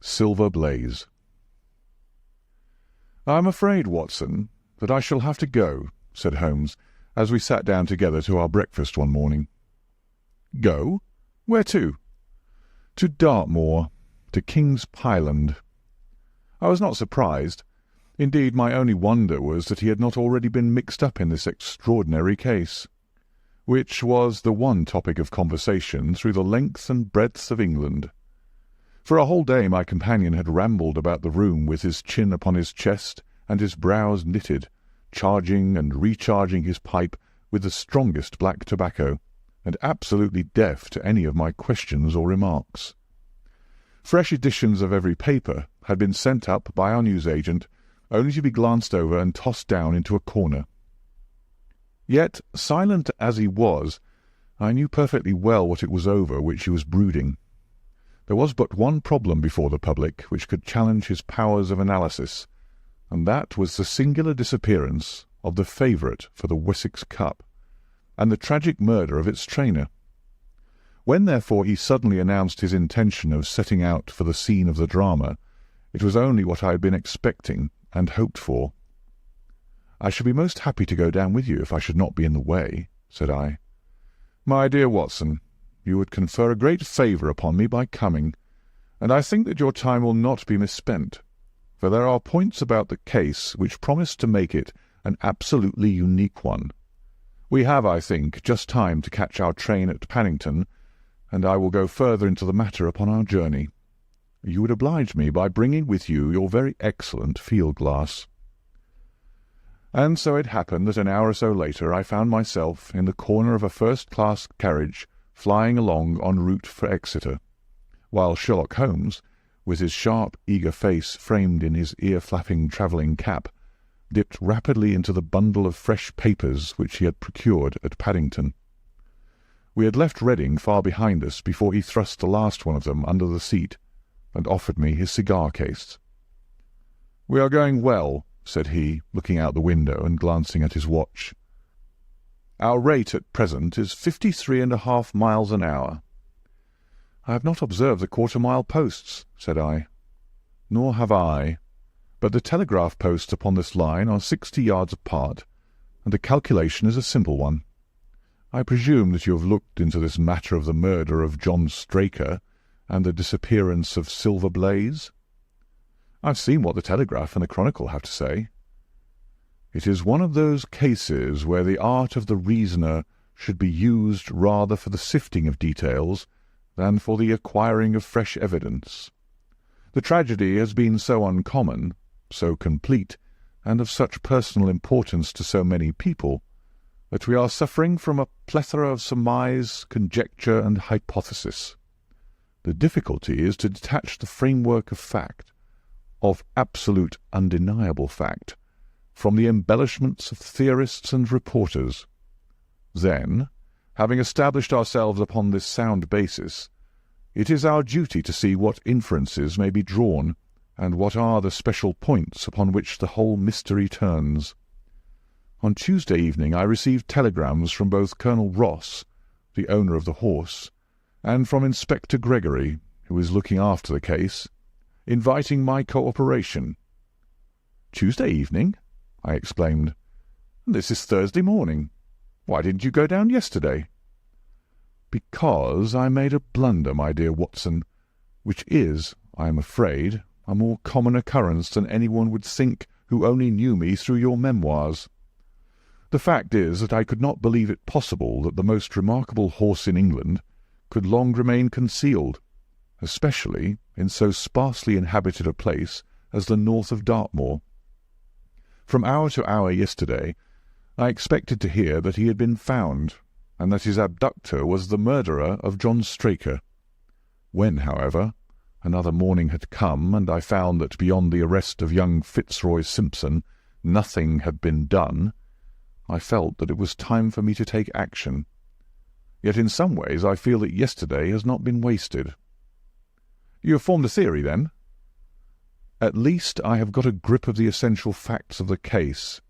Silver Blaze. "I am afraid, Watson, that I shall have to go," said Holmes, as we sat down together to our breakfast one morning. "Go? Where to?" "To Dartmoor, to King's Pyland." I was not surprised. Indeed, my only wonder was that he had not already been mixed up in this extraordinary case, which was the one topic of conversation through the length and breadth of England. For a whole day my companion had rambled about the room with his chin upon his chest and his brows knitted, charging and recharging his pipe with the strongest black tobacco, and absolutely deaf to any of my questions or remarks. Fresh editions of every paper had been sent up by our newsagent, only to be glanced over and tossed down into a corner. Yet, silent as he was, I knew perfectly well what it was over which he was brooding. There was but one problem before the public which could challenge his powers of analysis, and that was the singular disappearance of the favourite for the Wessex Cup, and the tragic murder of its trainer. When, therefore, he suddenly announced his intention of setting out for the scene of the drama, it was only what I had been expecting and hoped for. "I should be most happy to go down with you if I should not be in the way," said I. "My dear Watson, you would confer a great favour upon me by coming, and I think that your time will not be misspent, for there are points about the case which promise to make it an absolutely unique one. We have, I think, just time to catch our train at Paddington, and I will go further into the matter upon our journey. You would oblige me by bringing with you your very excellent field-glass." And so it happened that an hour or so later I found myself in the corner of a first-class carriage flying along en route for Exeter, while Sherlock Holmes, with his sharp, eager face framed in his ear-flapping travelling cap, dipped rapidly into the bundle of fresh papers which he had procured at Paddington. We had left Reading far behind us before he thrust the last one of them under the seat, and offered me his cigar-case. "We are going well," said he, looking out the window and glancing at his watch. "Our rate at present is 53.5 miles an hour." "I have not observed the quarter-mile posts," said I. "Nor have I, but the telegraph posts upon this line are 60 yards apart, and the calculation is a simple one. I presume that you have looked into this matter of the murder of John Straker and the disappearance of Silver Blaze?" "I've seen what the Telegraph and the Chronicle have to say." "It is one of those cases where the art of the reasoner should be used rather for the sifting of details than for the acquiring of fresh evidence. The tragedy has been so uncommon, so complete, and of such personal importance to so many people, that we are suffering from a plethora of surmise, conjecture, and hypothesis. The difficulty is to detach the framework of fact, of absolute undeniable fact, from the embellishments of theorists and reporters. Then, having established ourselves upon this sound basis, it is our duty to see what inferences may be drawn, and what are the special points upon which the whole mystery turns. On Tuesday evening I received telegrams from both Colonel Ross, the owner of the horse, and from Inspector Gregory, who is looking after the case, inviting my cooperation." "Tuesday evening?" I exclaimed. "This is Thursday morning. Why didn't you go down yesterday?" "Because I made a blunder, my dear Watson, which is, I am afraid, a more common occurrence than anyone would think who only knew me through your memoirs. The fact is that I could not believe it possible that the most remarkable horse in England could long remain concealed, especially in so sparsely inhabited a place as the north of Dartmoor. From hour to hour yesterday I expected to hear that he had been found, and that his abductor was the murderer of John Straker. When, however, another morning had come, and I found that beyond the arrest of young Fitzroy Simpson nothing had been done, I felt that it was time for me to take action. Yet in some ways I feel that yesterday has not been wasted." "You have formed a theory, then?" "At least I have got a grip of the essential facts of the case.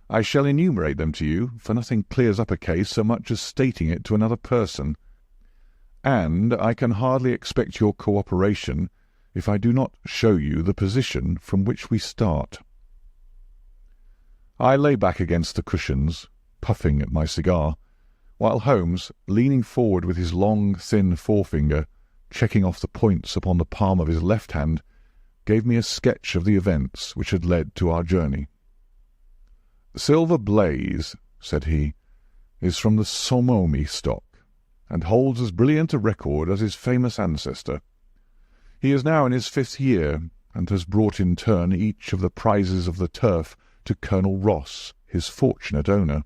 I shall enumerate them to you, for nothing clears up a case so much as stating it to another person. And I can hardly expect your cooperation if I do not show you the position from which we start." I lay back against the cushions, puffing at my cigar, while Holmes, leaning forward with his long, thin forefinger, checking off the points upon the palm of his left hand, gave me a sketch of the events which had led to our journey. "Silver Blaze," said he, "is from the Somomi stock, and holds as brilliant a record as his famous ancestor. He is now in his 5th year, and has brought in turn each of the prizes of the turf to Colonel Ross, his fortunate owner.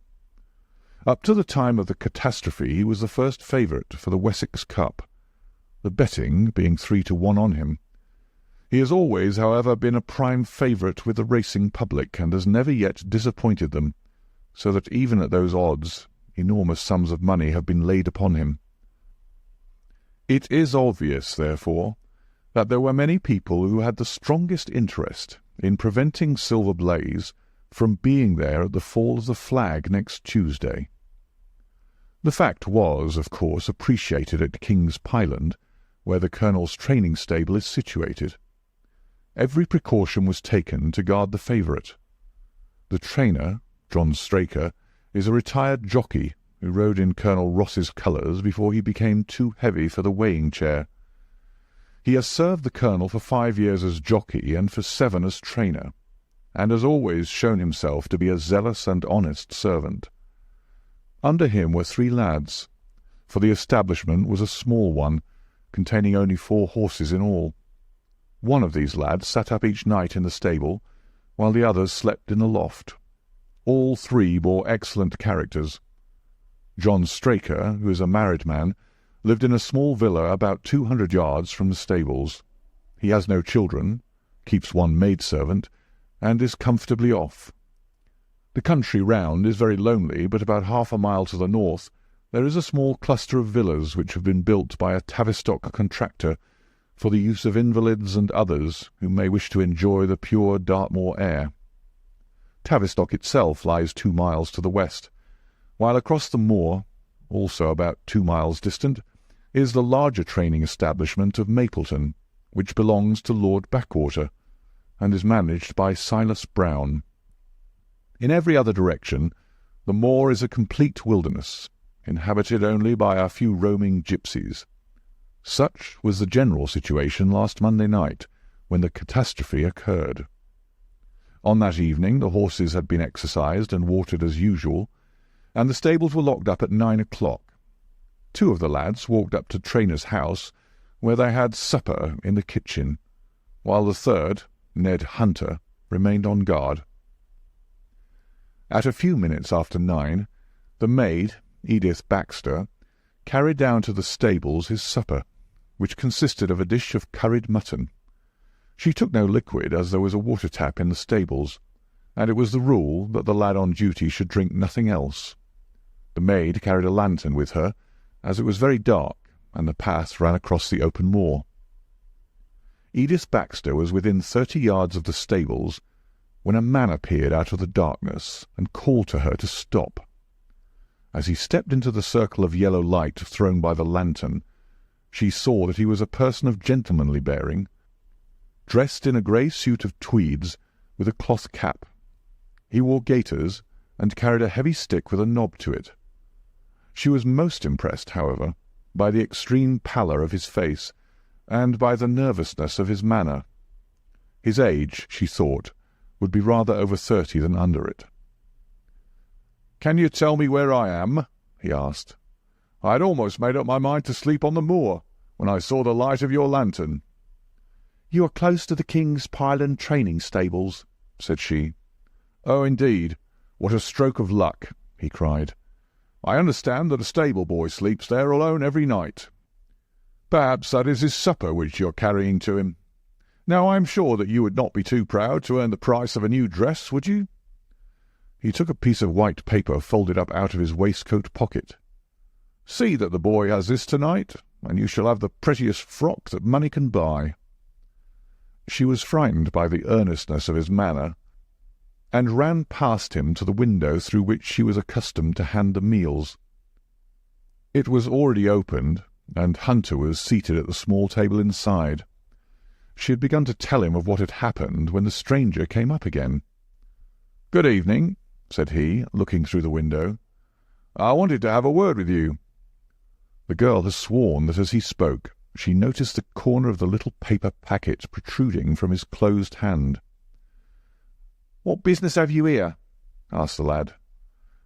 Up to the time of the catastrophe he was the first favourite for the Wessex Cup, the betting being 3-1 on him. He has always, however, been a prime favourite with the racing public, and has never yet disappointed them, so that even at those odds enormous sums of money have been laid upon him. It is obvious, therefore, that there were many people who had the strongest interest in preventing Silver Blaze from being there at the fall of the flag next Tuesday. The fact was, of course, appreciated at King's Pyland, where the Colonel's training stable is situated. Every precaution was taken to guard the favourite. The trainer, John Straker, is a retired jockey who rode in Colonel Ross's colours before he became too heavy for the weighing chair. He has served the Colonel for 5 years as jockey and for 7 as trainer, and has always shown himself to be a zealous and honest servant. Under him were 3 lads, for the establishment was a small one, containing only 4 horses in all. One of these lads sat up each night in the stable, while the others slept in the loft. All 3 bore excellent characters. John Straker, who is a married man, lived in a small villa about 200 yards from the stables. He has no children, keeps 1 maidservant, and is comfortably off. The country round is very lonely, but about half a mile to the north there is a small cluster of villas which have been built by a Tavistock contractor for the use of invalids and others who may wish to enjoy the pure Dartmoor air. Tavistock itself lies 2 miles to the west, while across the moor, also about 2 miles distant, is the larger training establishment of Mapleton, which belongs to Lord Backwater, and is managed by Silas Brown. In every other direction the moor is a complete wilderness, inhabited only by a few roaming gipsies. Such was the general situation last Monday night, when the catastrophe occurred. On that evening the horses had been exercised and watered as usual, and the stables were locked up at 9 o'clock. 2 of the lads walked up to Trainer's house, where they had supper in the kitchen, while the third, Ned Hunter, remained on guard. At a few minutes after 9, the maid, Edith Baxter, carried down to the stables his supper, which consisted of a dish of curried mutton. She took no liquid, as there was a water-tap in the stables, and it was the rule that the lad on duty should drink nothing else. The maid carried a lantern with her, as it was very dark, and the path ran across the open moor. Edith Baxter was within 30 yards of the stables when a man appeared out of the darkness and called to her to stop. As he stepped into the circle of yellow light thrown by the lantern, she saw that he was a person of gentlemanly bearing, dressed in a grey suit of tweeds with a cloth cap. He wore gaiters and carried a heavy stick with a knob to it. She was most impressed, however, by the extreme pallor of his face and by the nervousness of his manner. His age, she thought, would be rather over 30 than under it. "Can you tell me where I am?" he asked. "I had almost made up my mind to sleep on the moor when I saw the light of your lantern." "You are close to the King's Pyland training stables," said she. "Oh, indeed. What a stroke of luck!" he cried. "I understand that a stable-boy sleeps there alone every night. Perhaps that is his supper which you are carrying to him. Now I am sure that you would not be too proud to earn the price of a new dress, would you?" He took a piece of white paper folded up out of his waistcoat pocket. "See that the boy has this tonight, and you shall have the prettiest frock that money can buy." She was frightened by the earnestness of his manner, and ran past him to the window through which she was accustomed to hand the meals. It was already opened, and Hunter was seated at the small table inside. She had begun to tell him of what had happened when the stranger came up again. "Good evening," said he, looking through the window. "I wanted to have a word with you." The girl has sworn that as he spoke she noticed the corner of the little paper packet protruding from his closed hand. "What business have you here?" asked the lad.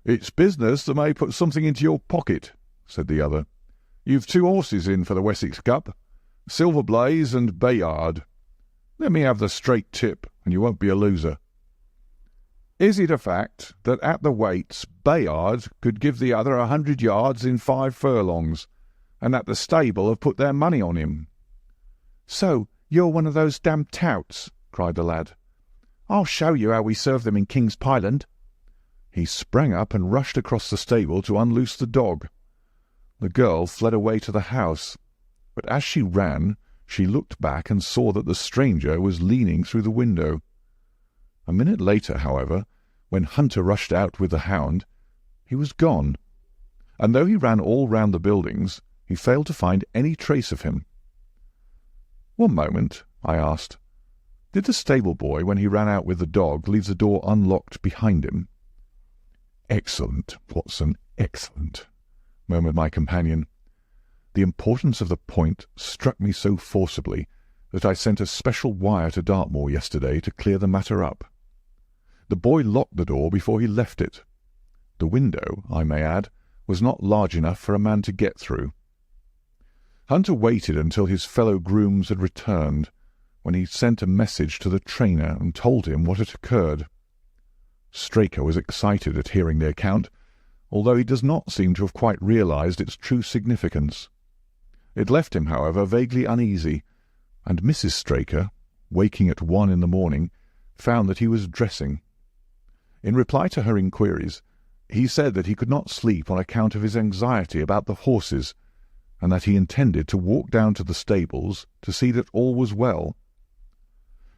"It's business that may put something into your pocket," said the other. "You've 2 horses in for the Wessex Cup, Silver Blaze and Bayard. Let me have the straight tip, and you won't be a loser. Is it a fact that at the weights Bayard could give the other 100 yards in 5 furlongs, and that the stable have put their money on him?" "So you're one of those damned touts," cried the lad. "I'll show you how we serve them in King's Pyland." He sprang up and rushed across the stable to unloose the dog. The girl fled away to the house, but as she ran, she looked back and saw that the stranger was leaning through the window. A minute later, however, when Hunter rushed out with the hound, he was gone, and though he ran all round the buildings, he failed to find any trace of him. "One moment," I asked. "Did the stable-boy, when he ran out with the dog, leave the door unlocked behind him?" "Excellent, Watson, excellent," murmured my companion. The importance of the point struck me so forcibly that I sent a special wire to Dartmoor yesterday to clear the matter up. The boy locked the door before he left it. The window, I may add, was not large enough for a man to get through. Hunter waited until his fellow grooms had returned, when he sent a message to the trainer and told him what had occurred. Straker was excited at hearing the account, although he does not seem to have quite realized its true significance. It left him, however, vaguely uneasy, and Mrs. Straker, waking at 1 in the morning, found that he was dressing. In reply to her inquiries, he said that he could not sleep on account of his anxiety about the horses, and that he intended to walk down to the stables to see that all was well.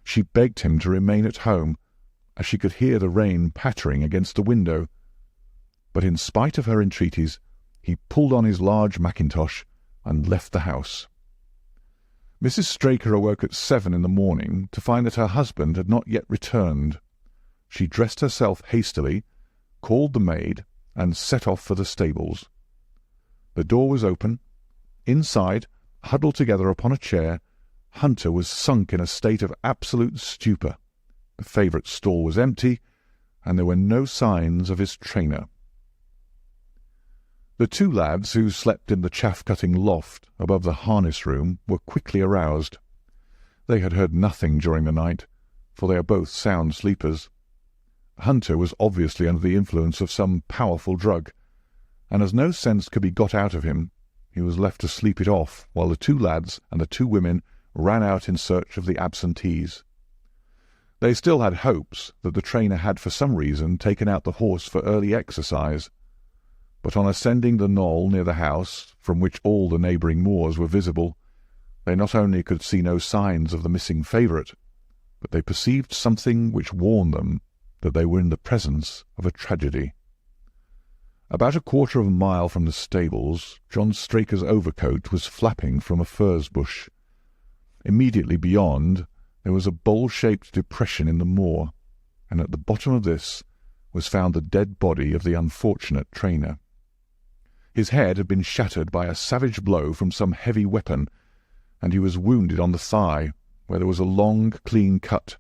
She begged him to remain at home, as she could hear the rain pattering against the window, but in spite of her entreaties, he pulled on his large mackintosh and left the house. Mrs. Straker awoke at 7 in the morning to find that her husband had not yet returned. She dressed herself hastily, called the maid, and set off for the stables. The door was open. Inside, huddled together upon a chair, Hunter was sunk in a state of absolute stupor. The favourite stall was empty, and there were no signs of his trainer. The 2 lads who slept in the chaff-cutting loft above the harness-room were quickly aroused. They had heard nothing during the night, for they are both sound sleepers. Hunter was obviously under the influence of some powerful drug, and as no sense could be got out of him, he was left to sleep it off while the 2 lads and the 2 women ran out in search of the absentees. They still had hopes that the trainer had for some reason taken out the horse for early exercise, but on ascending the knoll near the house, from which all the neighbouring moors were visible, they not only could see no signs of the missing favourite, but they perceived something which warned them that they were in the presence of a tragedy. About a quarter of a mile from the stables, John Straker's overcoat was flapping from a furze bush. Immediately beyond, there was a bowl-shaped depression in the moor, and at the bottom of this was found the dead body of the unfortunate trainer. His head had been shattered by a savage blow from some heavy weapon, and he was wounded on the thigh, where there was a long, clean cut,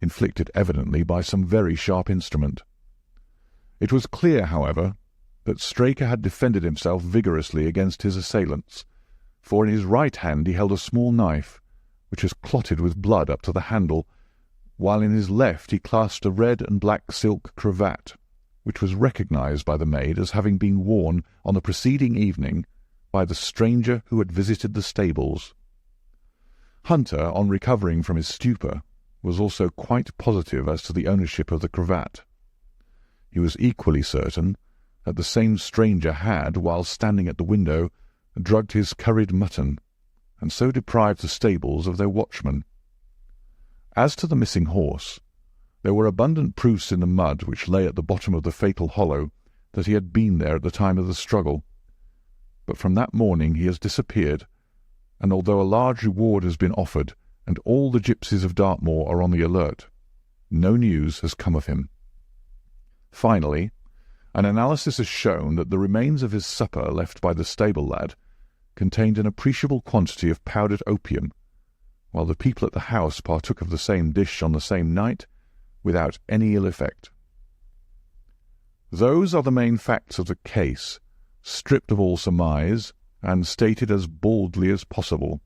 inflicted evidently by some very sharp instrument. It was clear, however, that Straker had defended himself vigorously against his assailants, for in his right hand he held a small knife, which was clotted with blood up to the handle, while in his left he clasped a red and black silk cravat, which was recognized by the maid as having been worn on the preceding evening by the stranger who had visited the stables. Hunter, on recovering from his stupor, was also quite positive as to the ownership of the cravat. He was equally certain that the same stranger had, while standing at the window, drugged his curried mutton, and so deprived the stables of their watchman. As to the missing horse, there were abundant proofs in the mud which lay at the bottom of the fatal hollow that he had been there at the time of the struggle. But from that morning he has disappeared, and although a large reward has been offered, and all the gypsies of Dartmoor are on the alert. No news has come of him. Finally, an analysis has shown that the remains of his supper left by the stable lad contained an appreciable quantity of powdered opium, while the people at the house partook of the same dish on the same night without any ill effect. Those are the main facts of the case, stripped of all surmise and stated as baldly as possible.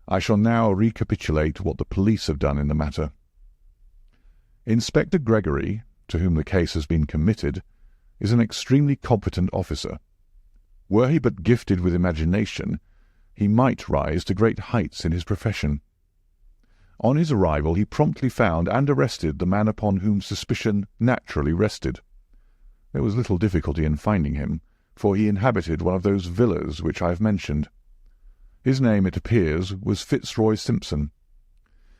I shall now recapitulate what the police have done in the matter. Inspector Gregory, to whom the case has been committed, is an extremely competent officer. Were he but gifted with imagination, he might rise to great heights in his profession. On his arrival he promptly found and arrested the man upon whom suspicion naturally rested. There was little difficulty in finding him, for he inhabited one of those villas which I have mentioned. His name, it appears, was Fitzroy Simpson.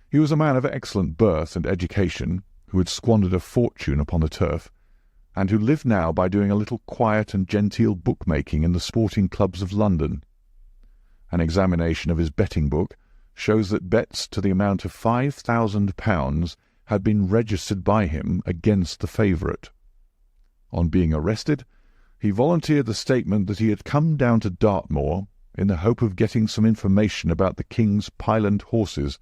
He was a man of excellent birth and education, who had squandered a fortune upon the turf, and who lived now by doing a little quiet and genteel bookmaking in the sporting clubs of London. An examination of his betting book shows that bets to the amount of £5,000 had been registered by him against the favourite. On being arrested, he volunteered the statement that he had come down to Dartmoor in the hope of getting some information about the King's Pyland horses,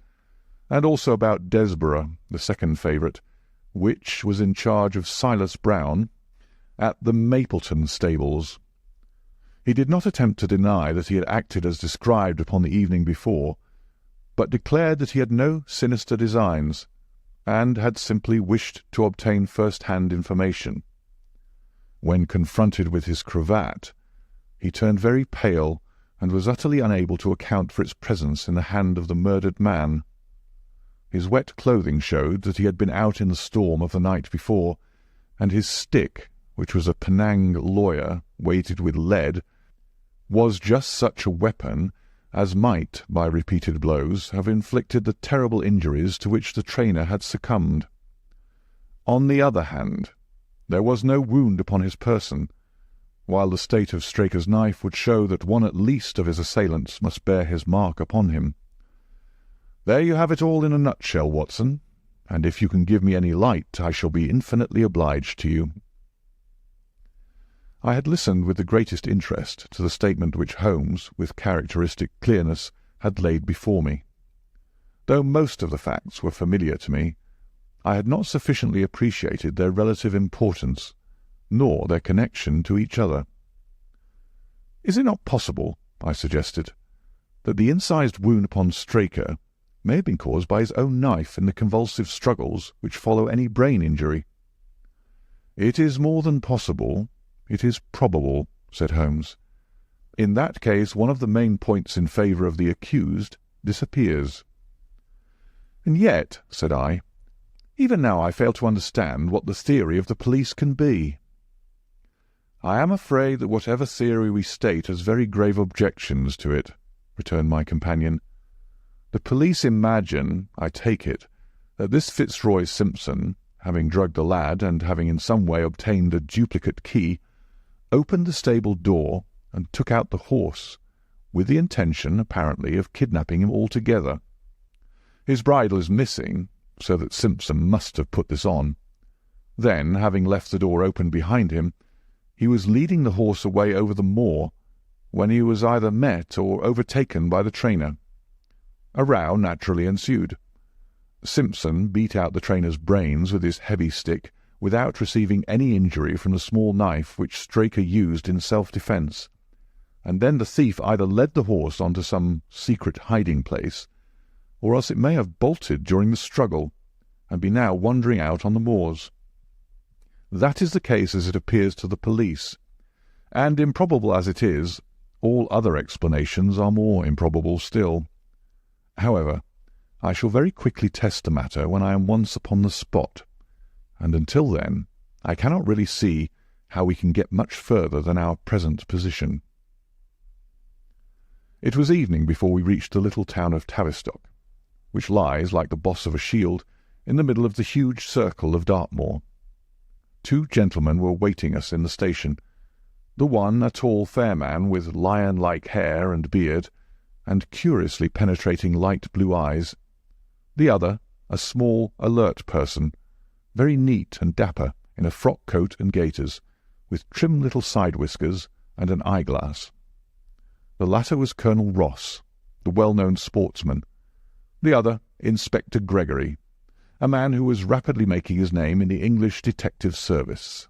and also about Desborough, the second favourite, which was in charge of Silas Brown at the Mapleton stables. He did not attempt to deny that he had acted as described upon the evening before, but declared that he had no sinister designs, and had simply wished to obtain first-hand information. When confronted with his cravat, he turned very pale and was utterly unable to account for its presence in the hand of the murdered man. His wet clothing showed that he had been out in the storm of the night before, and his stick, which was a Penang lawyer weighted with lead, was just such a weapon as might, by repeated blows, have inflicted the terrible injuries to which the trainer had succumbed. On the other hand, there was no wound upon his person, while the state of Straker's knife would show that one at least of his assailants must bear his mark upon him. There you have it all in a nutshell, Watson, and if you can give me any light I shall be infinitely obliged to you. I had listened with the greatest interest to the statement which Holmes, with characteristic clearness, had laid before me. Though most of the facts were familiar to me, I had not sufficiently appreciated their relative importance, nor their connection to each other. "Is it not possible," I suggested, "that the incised wound upon Straker may have been caused by his own knife in the convulsive struggles which follow any brain injury?" "It is more than possible, it is probable," said Holmes. "In that case one of the main points in favour of the accused disappears." "And yet," said I, "even now I fail to understand what the theory of the police can be." "I am afraid that whatever theory we state has very grave objections to it," returned my companion. "The police imagine, I take it, that this Fitzroy Simpson, having drugged the lad and having in some way obtained a duplicate key, opened the stable door and took out the horse, with the intention, apparently, of kidnapping him altogether. His bridle is missing, so that Simpson must have put this on. Then, having left the door open behind him, he was leading the horse away over the moor, when he was either met or overtaken by the trainer. A row naturally ensued. Simpson beat out the trainer's brains with his heavy stick without receiving any injury from the small knife which Straker used in self-defence, and then the thief either led the horse on to some secret hiding-place, or else it may have bolted during the struggle, and be now wandering out on the moors. That is the case as it appears to the police, and improbable as it is, all other explanations are more improbable still. However, I shall very quickly test the matter when I am once upon the spot, and until then I cannot really see how we can get much further than our present position. It was evening before we reached the little town of Tavistock, which lies, like the boss of a shield, in the middle of the huge circle of Dartmoor. Two gentlemen were waiting us in the station, the one a tall fair man with lion-like hair and beard, and curiously penetrating light blue eyes, The other, a small, alert person, very neat and dapper, in a frock coat and gaiters, with trim little side whiskers and an eyeglass. The latter was Colonel Ross, the well-known sportsman. The other, Inspector Gregory, a man who was rapidly making his name in the English detective service.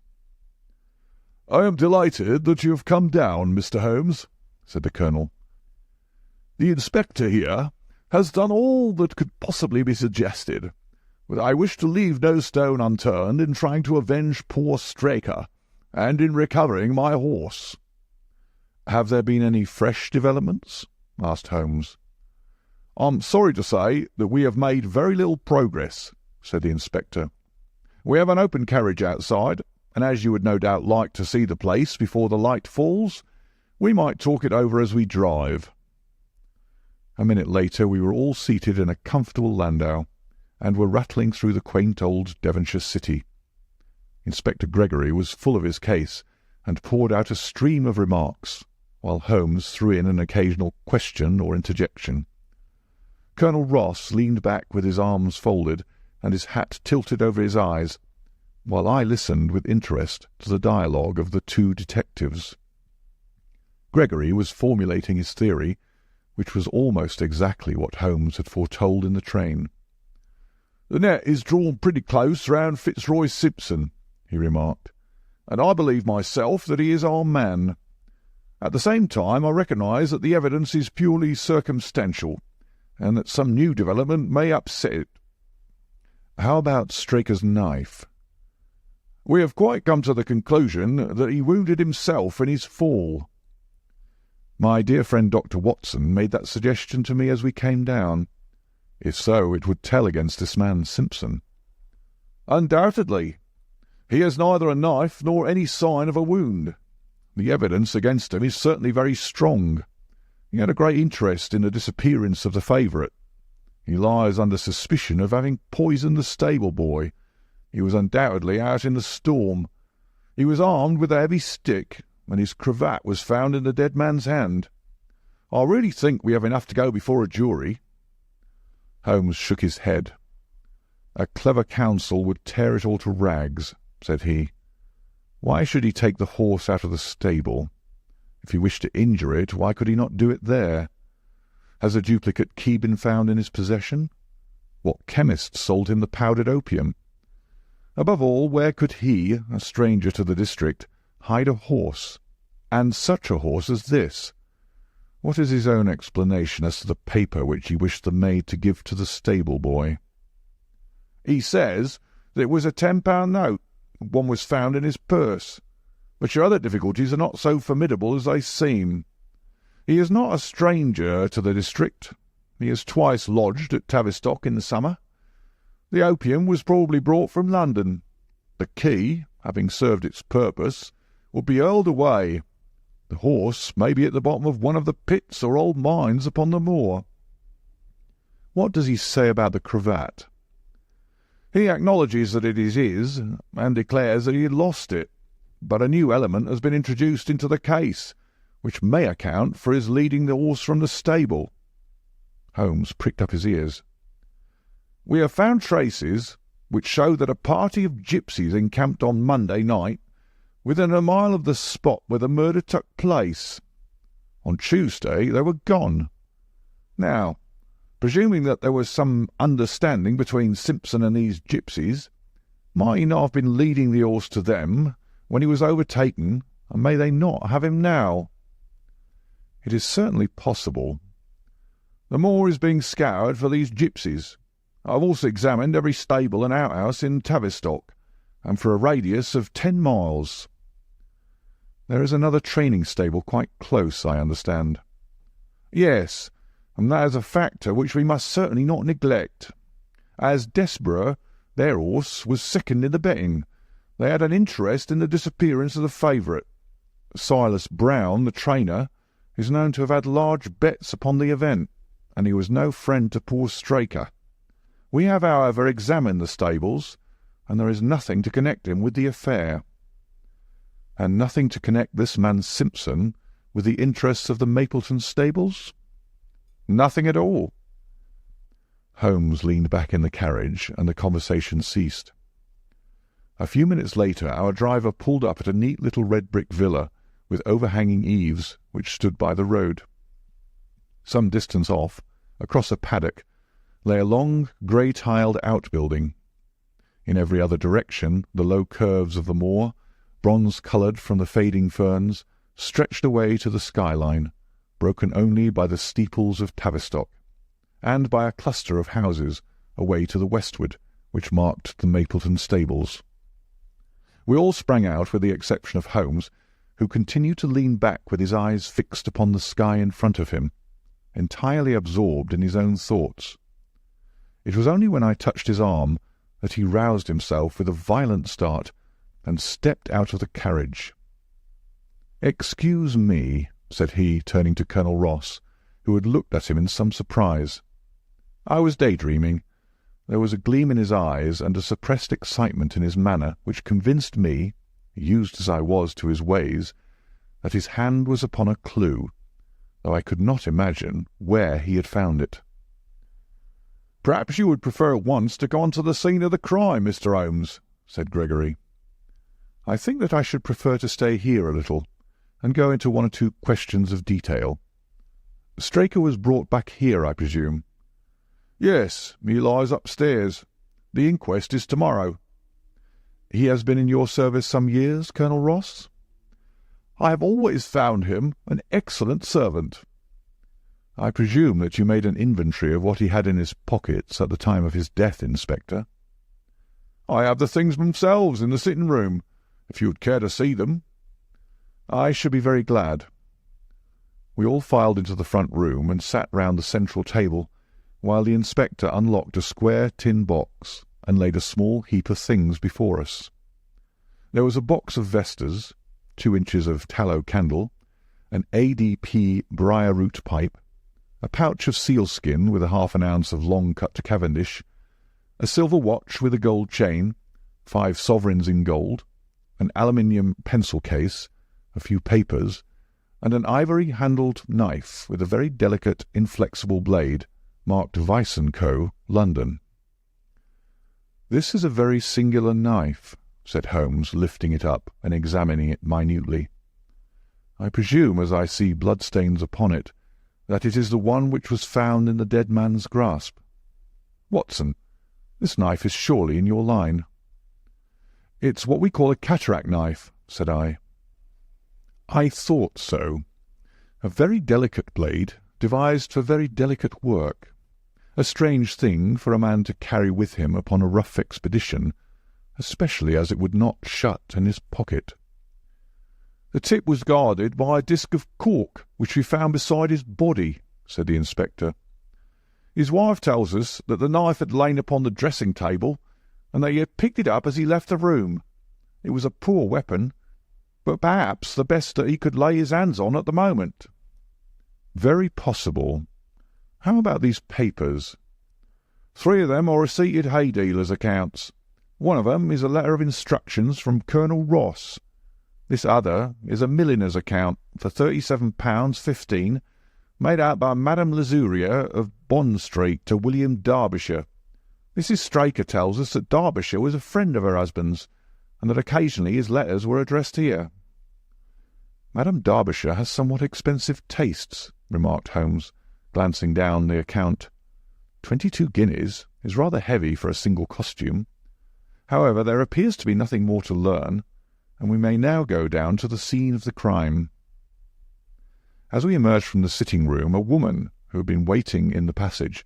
"I am delighted that you have come down, Mr. Holmes," said the Colonel. "The Inspector here has done all that could possibly be suggested, but I wish to leave no stone unturned in trying to avenge poor Straker, and in recovering my horse." "Have there been any fresh developments?" asked Holmes. "I'm sorry to say that we have made very little progress," said the Inspector. "We have an open carriage outside, and as you would no doubt like to see the place before the light falls, we might talk it over as we drive." A minute later we were all seated in a comfortable landau, and were rattling through the quaint old Devonshire city. Inspector Gregory was full of his case, and poured out a stream of remarks, while Holmes threw in an occasional question or interjection. Colonel Ross leaned back with his arms folded and his hat tilted over his eyes, while I listened with interest to the dialogue of the two detectives. Gregory was formulating his theory, which was almost exactly what Holmes had foretold in the train. "The net is drawn pretty close round Fitzroy Simpson," he remarked, "and I believe myself that he is our man. At the same time I recognise that the evidence is purely circumstantial, and that some new development may upset it." "How about Straker's knife?" "We have quite come to the conclusion that he wounded himself in his fall." "My dear friend Dr. Watson made that suggestion to me as we came down. If so, it would tell against this man Simpson." "Undoubtedly. He has neither a knife nor any sign of a wound. The evidence against him is certainly very strong. He had a great interest in the disappearance of the favourite. He lies under suspicion of having poisoned the stable-boy. He was undoubtedly out in the storm. He was armed with a heavy stick, and his cravat was found in the dead man's hand. I really think we have enough to go before a jury." Holmes shook his head. "A clever counsel would tear it all to rags," said he. "Why should he take the horse out of the stable? If he wished to injure it, why could he not do it there? Has a duplicate key been found in his possession? What chemist sold him the powdered opium? Above all, where could he, a stranger to the district, hide a horse, and such a horse as this? What is his own explanation as to the paper which he wished the maid to give to the stable-boy?" "He says that it was a £10 note. One was found in his purse. But your other difficulties are not so formidable as they seem. He is not a stranger to the district. He has twice lodged at Tavistock in the summer. The opium was probably brought from London. The key, having served its purpose, would be hurled away. The horse may be at the bottom of one of the pits or old mines upon the moor." "What does he say about the cravat?" "He acknowledges that it is his, and declares that he had lost it. But a new element has been introduced into the case, which may account for his leading the horse from the stable." Holmes pricked up his ears. "We have found traces which show that a party of gipsies encamped on Monday night within a mile of the spot where the murder took place. On Tuesday they were gone. Now, presuming that there was some understanding between Simpson and these gipsies, might he not have been leading the horse to them when he was overtaken, and may they not have him now?" "It is certainly possible." "The moor is being scoured for these gipsies. I have also examined every stable and outhouse in Tavistock, and for a radius of 10 miles. "There is another training stable quite close, I understand." "Yes, and that is a factor which we must certainly not neglect. As Desborough, their horse, was second in the betting, they had an interest in the disappearance of the favourite. Silas Brown, the trainer, is known to have had large bets upon the event, and he was no friend to poor Straker. We have, however, examined the stables, and there is nothing to connect him with the affair." "And nothing to connect this man Simpson with the interests of the Mapleton stables?" "Nothing at all." Holmes leaned back in the carriage, and the conversation ceased. A few minutes later our driver pulled up at a neat little red-brick villa with overhanging eaves which stood by the road. Some distance off, across a paddock, lay a long, grey-tiled outbuilding. In every other direction the low curves of the moor, bronze-coloured from the fading ferns, stretched away to the skyline, broken only by the steeples of Tavistock, and by a cluster of houses away to the westward, which marked the Mapleton stables. We all sprang out, with the exception of Holmes, who continued to lean back with his eyes fixed upon the sky in front of him, entirely absorbed in his own thoughts. It was only when I touched his arm that he roused himself with a violent start and stepped out of the carriage. "Excuse me," said he, turning to Colonel Ross, who had looked at him in some surprise. "I was daydreaming." There was a gleam in his eyes and a suppressed excitement in his manner which convinced me, used as I was to his ways, that his hand was upon a clue, though I could not imagine where he had found it. "Perhaps you would prefer at once to go on to the scene of the crime, Mr. Holmes," said Gregory. "I think that I should prefer to stay here a little, and go into one or two questions of detail. Straker was brought back here, I presume?" "Yes, he lies upstairs. The inquest is tomorrow." "He has been in your service some years, Colonel Ross?" "I have always found him an excellent servant." "I presume that you made an inventory of what he had in his pockets at the time of his death, Inspector?" "I have the things themselves in the sitting-room, if you would care to see them." "I should be very glad." We all filed into the front room and sat round the central table, while the inspector unlocked a square tin box and laid a small heap of things before us. There was a box of vestas, 2 inches of tallow candle, an ADP briar-root pipe, a pouch of sealskin with a half an ounce of long-cut Cavendish, a silver watch with a gold chain, 5 sovereigns in gold, an aluminium pencil case, a few papers, and an ivory-handled knife with a very delicate, inflexible blade, marked Weiss & Co., London. "This is a very singular knife," said Holmes, lifting it up and examining it minutely. "I presume, as I see bloodstains upon it, that it is the one which was found in the dead man's grasp. Watson, this knife is surely in your line." "It's what we call a cataract knife," said I. "I thought so. A very delicate blade, devised for very delicate work. A strange thing for a man to carry with him upon a rough expedition, especially as it would not shut in his pocket." "The tip was guarded by a disc of cork, which we found beside his body," said the inspector. "His wife tells us that the knife had lain upon the dressing-table, and that he had picked it up as he left the room. It was a poor weapon, but perhaps the best that he could lay his hands on at the moment." "Very possible. How about these papers?" "3 of them are receipted hay dealers' accounts. One of them is a letter of instructions from Colonel Ross. This other is a milliner's account for £37.15, made out by Madame Lesuria of Bond Street to William Derbyshire. Mrs. Straker tells us that Derbyshire was a friend of her husband's, and that occasionally his letters were addressed here." "Madame Derbyshire has somewhat expensive tastes," remarked Holmes, glancing down the account. 22 guineas is rather heavy for a single costume. However, there appears to be nothing more to learn, and we may now go down to the scene of the crime. As we emerged from the sitting-room, a woman, who had been waiting in the passage,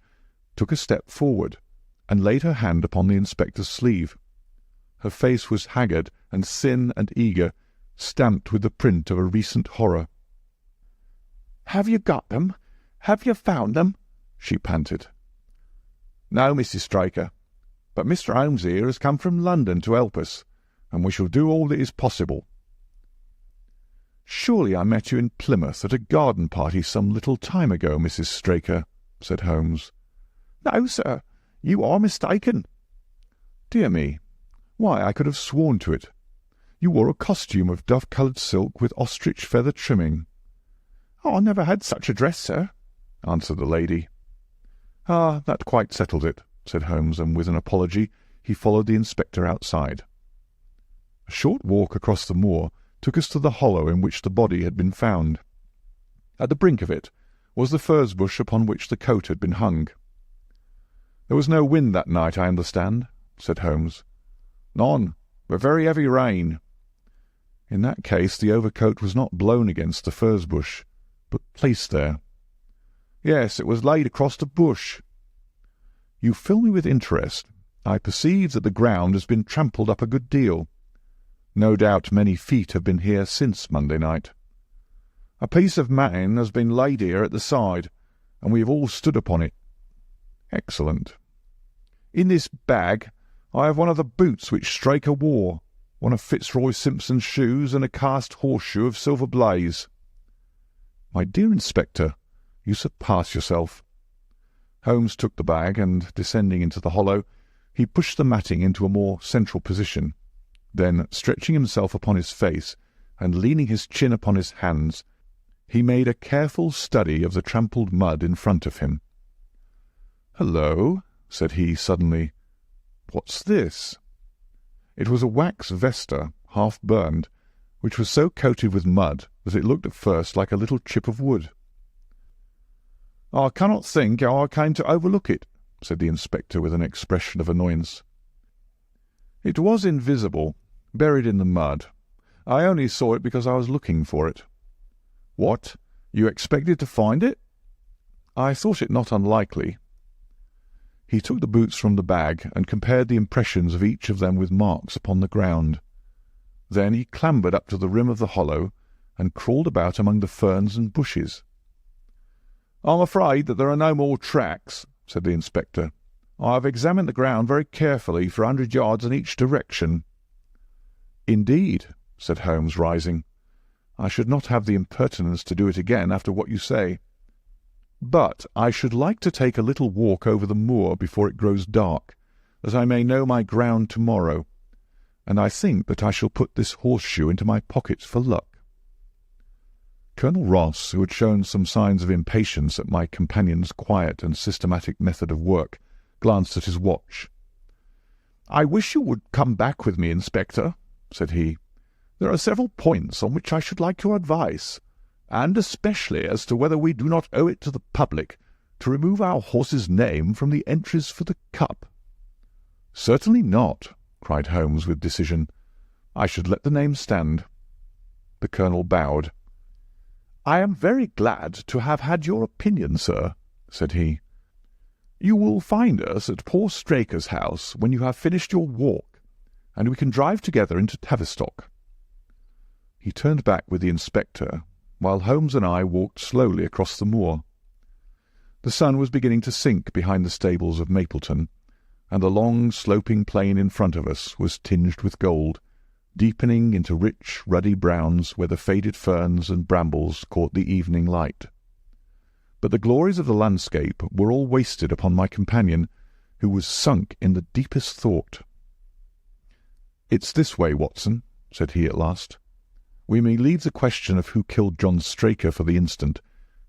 took a step forward and laid her hand upon the inspector's sleeve. Her face was haggard and thin and eager, stamped with the print of a recent horror. "Have you got them? Have you found them?" she panted. "No, Mrs. Straker, but Mr. Holmes here has come from London to help us, and we shall do all that is possible." "Surely I met you in Plymouth at a garden party some little time ago, Mrs. Straker," said Holmes. "No, sir, you are mistaken." "Dear me, why, I could have sworn to it. You wore a costume of dove-coloured silk with ostrich feather trimming." "I never had such a dress, sir," answered the lady. "Ah, that quite settled it," said Holmes, and with an apology he followed the inspector outside. A short walk across the moor took us to the hollow in which the body had been found. At the brink of it was the furze bush upon which the coat had been hung. "There was no wind that night, I understand," said Holmes. "None, but very heavy rain." "In that case the overcoat was not blown against the furze bush, but placed there." "Yes, it was laid across the bush." "You fill me with interest. I perceive that the ground has been trampled up a good deal. No doubt many feet have been here since Monday night." "A piece of matting has been laid here at the side, and we have all stood upon it." "Excellent." "In this bag I have one of the boots which Straker wore, one of Fitzroy Simpson's shoes, and a cast horseshoe of Silver Blaze." "My dear Inspector, you surpass yourself." Holmes took the bag, and, descending into the hollow, he pushed the matting into a more central position. Then, stretching himself upon his face, and leaning his chin upon his hands, he made a careful study of the trampled mud in front of him. "Hullo," said he suddenly. "What's this?" It was a wax vesta, half burned, which was so coated with mud that it looked at first like a little chip of wood. "I cannot think how I came to overlook it," said the inspector with an expression of annoyance. "It was invisible, buried in the mud. I only saw it because I was looking for it." "What? You expected to find it?" "I thought it not unlikely." He took the boots from the bag and compared the impressions of each of them with marks upon the ground. Then he clambered up to the rim of the hollow and crawled about among the ferns and bushes. "I'm afraid that there are no more tracks," said the inspector. "I have examined the ground very carefully for 100 yards in each direction." "Indeed," said Holmes, rising. "I should not have the impertinence to do it again after what you say. But I should like to take a little walk over the moor before it grows dark, that I may know my ground tomorrow, and I think that I shall put this horseshoe into my pocket for luck." Colonel Ross, who had shown some signs of impatience at my companion's quiet and systematic method of work, glanced at his watch. "I wish you would come back with me, Inspector," said he. "There are several points on which I should like your advice, and especially as to whether we do not owe it to the public to remove our horse's name from the entries for the Cup." "Certainly not," cried Holmes with decision. "I should let the name stand." The colonel bowed. "I am very glad to have had your opinion, sir," said he. "You will find us at poor Straker's house when you have finished your walk, and we can drive together into Tavistock." He turned back with the inspector, while Holmes and I walked slowly across the moor. The sun was beginning to sink behind the stables of Mapleton, and the long sloping plain in front of us was tinged with gold, deepening into rich ruddy browns where the faded ferns and brambles caught the evening light. But the glories of the landscape were all wasted upon my companion, who was sunk in the deepest thought. "It's this way, Watson," said he at last. "We may leave the question of who killed John Straker for the instant,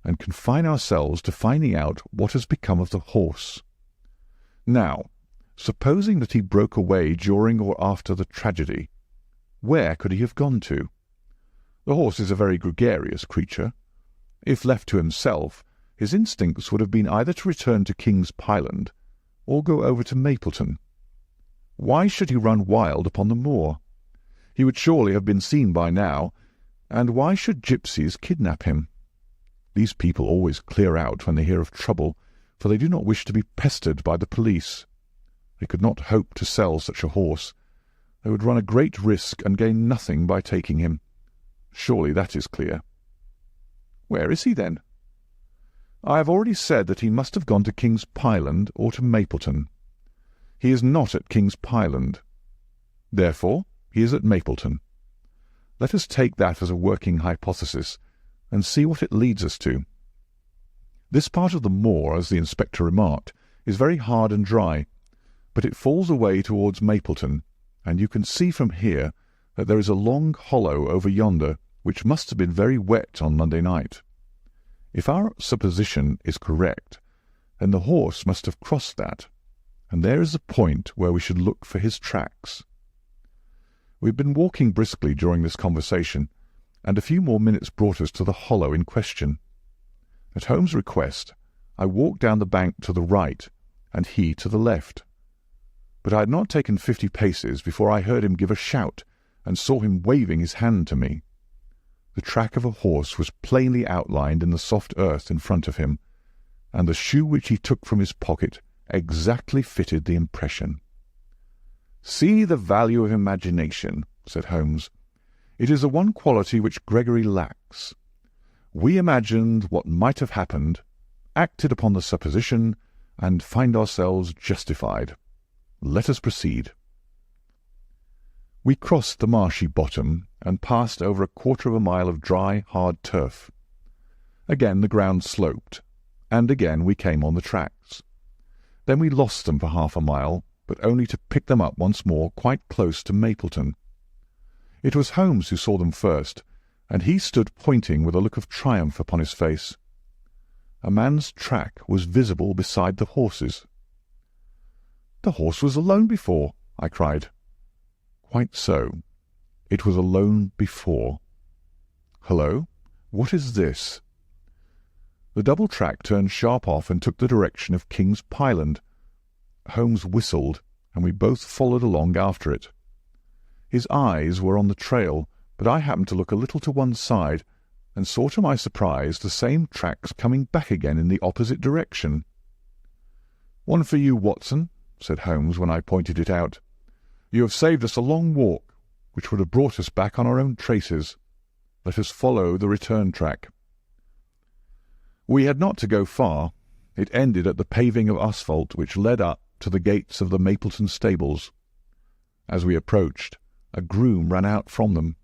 and confine ourselves to finding out what has become of the horse. Now, supposing that he broke away during or after the tragedy, where could he have gone to? The horse is a very gregarious creature. If left to himself, his instincts would have been either to return to King's Pyland or go over to Mapleton. Why should he run wild upon the moor? He would surely have been seen by now, and why should gipsies kidnap him? These people always clear out when they hear of trouble, for they do not wish to be pestered by the police. They could not hope to sell such a horse. They would run a great risk and gain nothing by taking him. Surely that is clear. Where is he, then? I have already said that he must have gone to King's Pyland or to Mapleton. He is not at King's Pyland. Therefore, he is at Mapleton. Let us take that as a working hypothesis, and see what it leads us to. This part of the moor, as the inspector remarked, is very hard and dry, but it falls away towards Mapleton, and you can see from here that there is a long hollow over yonder which must have been very wet on Monday night. If our supposition is correct, Then the horse must have crossed that, and there is the point where we should look for his tracks. We had been walking briskly during this conversation, and a few more minutes brought us to the hollow in question. At Holmes' request, I walked down the bank to the right, and he to the left. But I had not taken 50 paces before I heard him give a shout, and saw him waving his hand to me. The track of a horse was plainly outlined in the soft earth in front of him, and the shoe which he took from his pocket exactly fitted the impression. "See the value of imagination," said Holmes. "It is the one quality which Gregory lacks. We imagined what might have happened, acted upon the supposition, and find ourselves justified. Let us proceed." We crossed the marshy bottom and passed over a quarter of a mile of dry, hard turf. Again the ground sloped, and again we came on the tracks. Then we lost them for half a mile, but only to pick them up once more quite close to Mapleton. It was Holmes who saw them first, and he stood pointing with a look of triumph upon his face. A man's track was visible beside the horse's. "The horse was alone before," I cried. "Quite so. It was alone before. Hullo, what is this?" The double track turned sharp off and took the direction of King's Pyland. Holmes whistled, and we both followed along after it. His eyes were on the trail, but I happened to look a little to one side, and saw to my surprise the same tracks coming back again in the opposite direction. "One for you, Watson," said Holmes when I pointed it out. "You have saved us a long walk, which would have brought us back on our own traces. Let us follow the return track." We had not to go far. It ended at the paving of asphalt which led up to the gates of the Mapleton stables. As we approached, a groom ran out from them.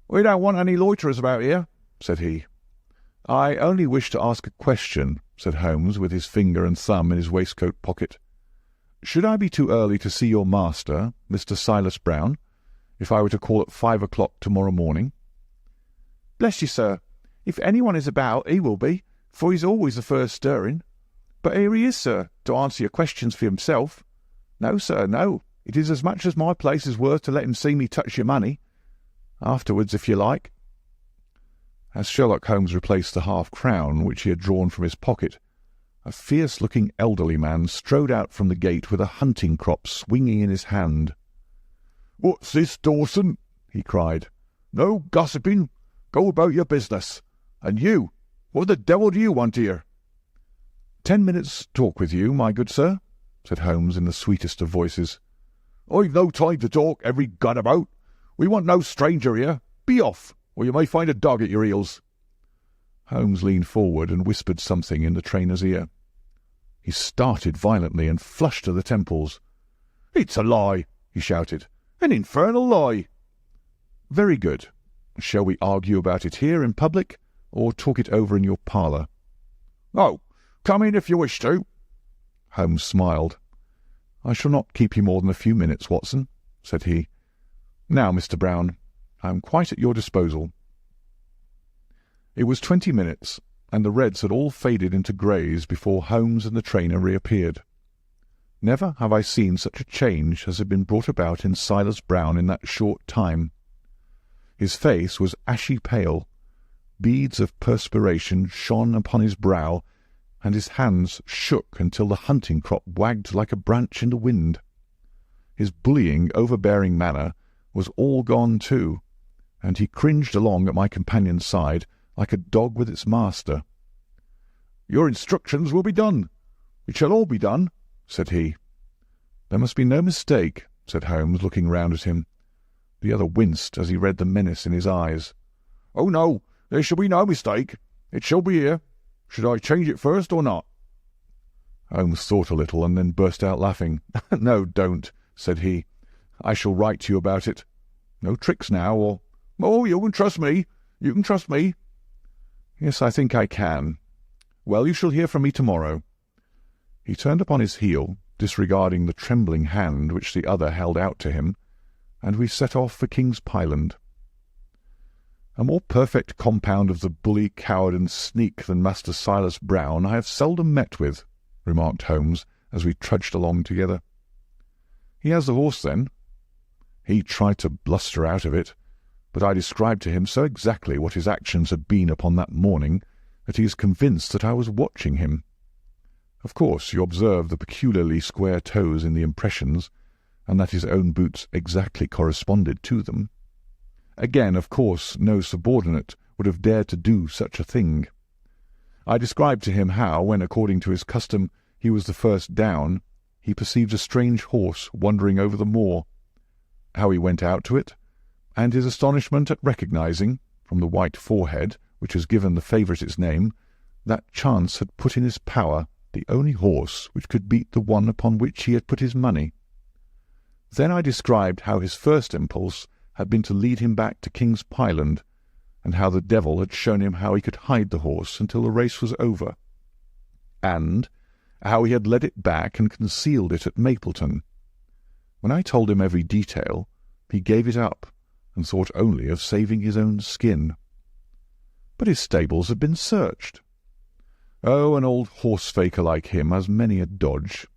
"We don't want any loiterers about here," said he. "I only wish to ask a question," said Holmes, with his finger and thumb in his waistcoat pocket. "Should I be too early to see your master, Mr. Silas Brown, if I were to call at 5 o'clock tomorrow morning?" "Bless you, sir, if anyone is about, he will be, for he's always the first stirring. But here he is, sir, to answer your questions for himself. No, sir, no, it is as much as my place is worth to let him see me touch your money. Afterwards, if you like." As Sherlock Holmes replaced the half-crown which he had drawn from his pocket, a fierce-looking elderly man strode out from the gate with a hunting-crop swinging in his hand. "What's this, Dawson?" he cried. "No gossiping. Go about your business. And you, what the devil do you want here?" "10 minutes' talk with you, my good sir," said Holmes in the sweetest of voices. "I've no time to talk every gadabout. We want no stranger here. Be off, or you may find a dog at your heels." Holmes leaned forward and whispered something in the trainer's ear. He started violently and flushed to the temples. "It's a lie," he shouted. "An infernal lie." "Very good. Shall we argue about it here in public, or talk it over in your parlour?" "Oh, come in if you wish to." Holmes smiled. "I shall not keep you more than a few minutes, Watson," said he. "Now, Mr. Brown, I am quite at your disposal." It was 20 minutes, and the reds had all faded into greys before Holmes and the trainer reappeared. Never have I seen such a change as had been brought about in Silas Brown in that short time. His face was ashy pale, beads of perspiration shone upon his brow, and his hands shook until the hunting-crop wagged like a branch in the wind. His bullying, overbearing manner was all gone too, and he cringed along at my companion's side like a dog with its master. "Your instructions will be done. It shall all be done," said he. "There must be no mistake," said Holmes, looking round at him. The other winced as he read the menace in his eyes. "Oh, no, there shall be no mistake. It shall be here. Should I change it first or not?" Holmes thought a little and then burst out laughing. "No, don't," said he. "I shall write to you about it. No tricks now, or—" "Oh, you can trust me. You can trust me." "Yes, I think I can. Well, you shall hear from me tomorrow." He turned upon his heel, disregarding the trembling hand which the other held out to him, and we set off for King's Pyland. A more perfect compound of the bully, coward, and sneak than Master Silas Brown I have seldom met with," remarked Holmes, as we trudged along together. "He has the horse, then?" "He tried to bluster out of it, but I described to him so exactly what his actions had been upon that morning that he is convinced that I was watching him. Of course, you observe the peculiarly square toes in the impressions, and that his own boots exactly corresponded to them. Again, of course, no subordinate would have dared to do such a thing. I described to him how, when, according to his custom, he was the first down, he perceived a strange horse wandering over the moor, how he went out to it, and his astonishment at recognizing, from the white forehead, which has given the favourite its name, that chance had put in his power the only horse which could beat the one upon which he had put his money. Then I described how his first impulse had been to lead him back to King's Pyland, and how the devil had shown him how he could hide the horse until the race was over, and how he had led it back and concealed it at Mapleton. When I told him every detail, he gave it up, and thought only of saving his own skin. But his stables had been searched. Oh, an old horse-faker like him has many a dodge.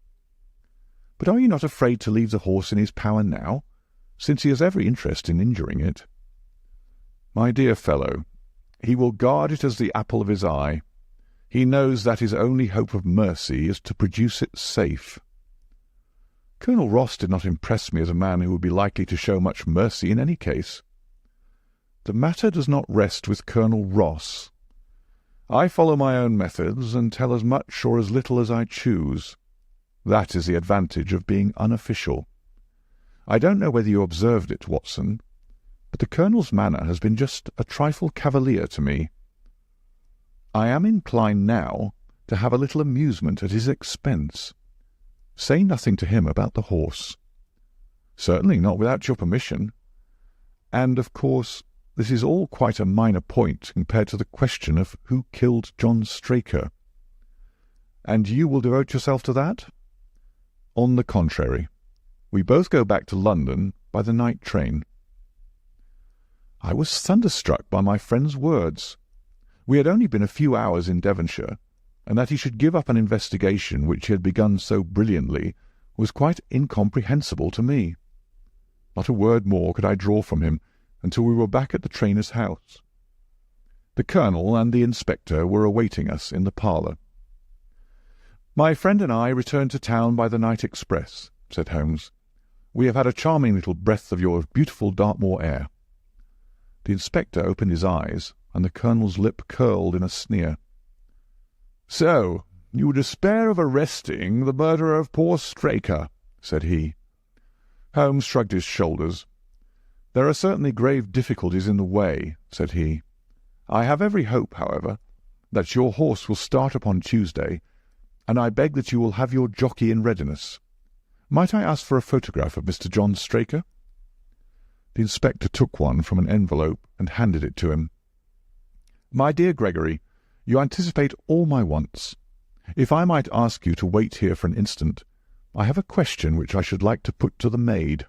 But are you not afraid to leave the horse in his power now, since he has every interest in injuring it?" "My dear fellow, he will guard it as the apple of his eye. He knows that his only hope of mercy is to produce it safe." "Colonel Ross did not impress me as a man who would be likely to show much mercy in any case." "The matter does not rest with Colonel Ross. I follow my own methods, and tell as much or as little as I choose. That is the advantage of being unofficial. I don't know whether you observed it, Watson, but the Colonel's manner has been just a trifle cavalier to me. I am inclined now to have a little amusement at his expense. Say nothing to him about the horse." "Certainly not without your permission. And, of course, this is all quite a minor point compared to the question of who killed John Straker." "And you will devote yourself to that?" "On the contrary. We both go back to London by the night train." I was thunderstruck by my friend's words. We had only been a few hours in Devonshire, and that he should give up an investigation which he had begun so brilliantly was quite incomprehensible to me. Not a word more could I draw from him until we were back at the trainer's house. The Colonel and the Inspector were awaiting us in the parlour. "My friend and I returned to town by the night express," said Holmes. "We have had a charming little breath of your beautiful Dartmoor air." The Inspector opened his eyes, and the Colonel's lip curled in a sneer. "So, you despair of arresting the murderer of poor Straker," said he. Holmes shrugged his shoulders. "There are certainly grave difficulties in the way," said he. "I have every hope, however, that your horse will start upon Tuesday, and I beg that you will have your jockey in readiness. Might I ask for a photograph of Mr. John Straker?" The Inspector took one from an envelope and handed it to him. "My dear Gregory, you anticipate all my wants. If I might ask you to wait here for an instant, I have a question which I should like to put to the maid."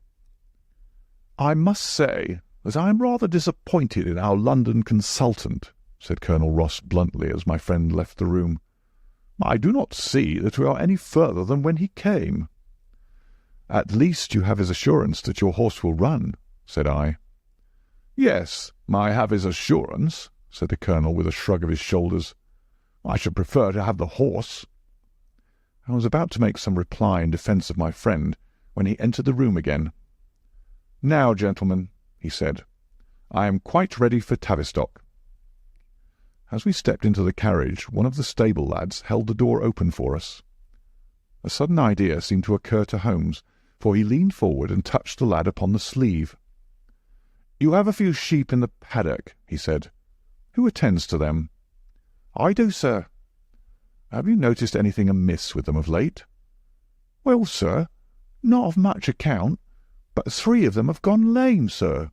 "I must say that I am rather disappointed in our London consultant," said Colonel Ross bluntly as my friend left the room. "I do not see that we are any further than when he came." "At least you have his assurance that your horse will run," said I. "Yes, I have his assurance," said the Colonel with a shrug of his shoulders. "I should prefer to have the horse." I was about to make some reply in defence of my friend when he entered the room again. "Now, gentlemen," he said, "I am quite ready for Tavistock." As we stepped into the carriage, one of the stable lads held the door open for us. A sudden idea seemed to occur to Holmes, for he leaned forward and touched the lad upon the sleeve. "You have a few sheep in the paddock," he said. "Who attends to them?" "I do, sir." "Have you noticed anything amiss with them of late?" "Well, sir, not of much account, but 3 of them have gone lame, sir."